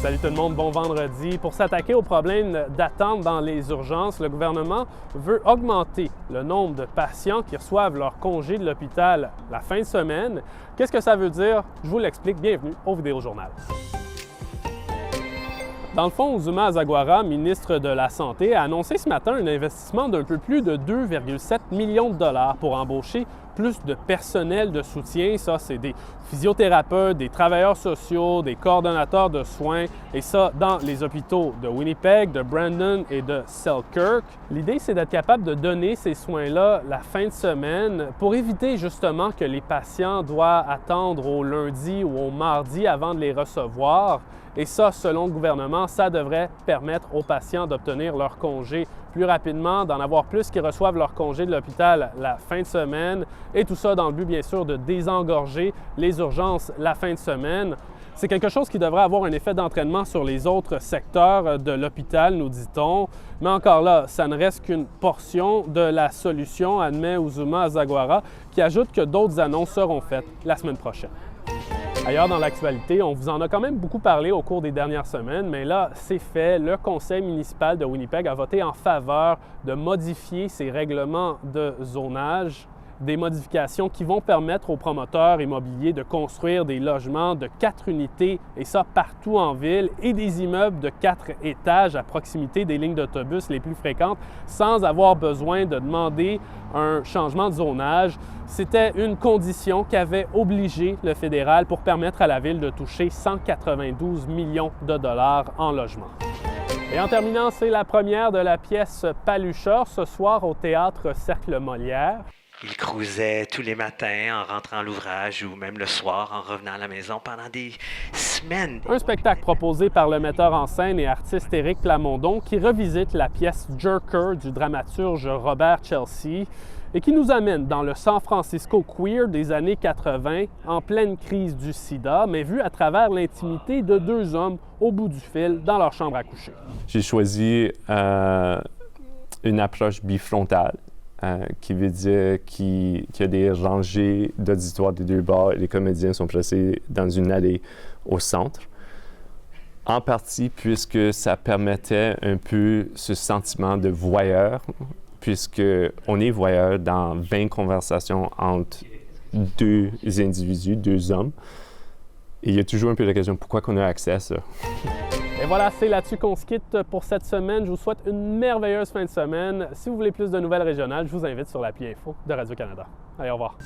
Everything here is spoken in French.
Salut tout le monde, bon vendredi. Pour s'attaquer au problème d'attente dans les urgences, le gouvernement veut augmenter le nombre de patients qui reçoivent leur congé de l'hôpital la fin de semaine. Qu'est-ce que ça veut dire? Je vous l'explique. Bienvenue au Vidéojournal. Dans le fond, Uzuma Azagwara, ministre de la Santé, a annoncé ce matin un investissement d'un peu plus de 2,7 millions de dollars pour embaucher plus de personnel de soutien. Ça, c'est des physiothérapeutes, des travailleurs sociaux, des coordonnateurs de soins, et ça dans les hôpitaux de Winnipeg, de Brandon et de Selkirk. L'idée, c'est d'être capable de donner ces soins-là la fin de semaine pour éviter justement que les patients doivent attendre au lundi ou au mardi avant de les recevoir. Et ça, selon le gouvernement, ça devrait permettre aux patients d'obtenir leur congé plus rapidement, d'en avoir plus qui reçoivent leur congé de l'hôpital la fin de semaine, et tout ça dans le but, bien sûr, de désengorger les urgences la fin de semaine. C'est quelque chose qui devrait avoir un effet d'entraînement sur les autres secteurs de l'hôpital, nous dit-on. Mais encore là, ça ne reste qu'une portion de la solution, admet Uzuma Azagwara, qui ajoute que d'autres annonces seront faites la semaine prochaine. Ailleurs dans l'actualité, on vous en a quand même beaucoup parlé au cours des dernières semaines, mais là, c'est fait. Le conseil municipal de Winnipeg a voté en faveur de modifier ses règlements de zonage, des modifications qui vont permettre aux promoteurs immobiliers de construire des logements de 4 unités, et ça partout en ville, et des immeubles de 4 étages à proximité des lignes d'autobus les plus fréquentes, sans avoir besoin de demander un changement de zonage. C'était une condition qu'avait obligé le fédéral pour permettre à la ville de toucher 192 millions de dollars en logement. Et en terminant, c'est la première de la pièce Palucheur ce soir au théâtre Cercle Molière. Il cruisait tous les matins en rentrant à l'ouvrage ou même le soir en revenant à la maison pendant des semaines. Un spectacle proposé par le metteur en scène et artiste Éric Plamondon qui revisite la pièce Jerker du dramaturge Robert Chelsea et qui nous amène dans le San Francisco queer des années 80, en pleine crise du sida, mais vu à travers l'intimité de deux hommes au bout du fil dans leur chambre à coucher. J'ai choisi une approche bifrontale. Qui veut dire qu'il y a des rangées d'auditoires des deux bords et les comédiens sont placés dans une allée au centre. En partie puisque ça permettait un peu ce sentiment de voyeur, puisqu'on est voyeur dans 20 conversations entre deux individus, deux hommes. Et il y a toujours un peu la question, pourquoi qu'on a accès à ça? Et voilà, c'est là-dessus qu'on se quitte pour cette semaine. Je vous souhaite une merveilleuse fin de semaine. Si vous voulez plus de nouvelles régionales, je vous invite sur l'appli Info de Radio-Canada. Allez, au revoir.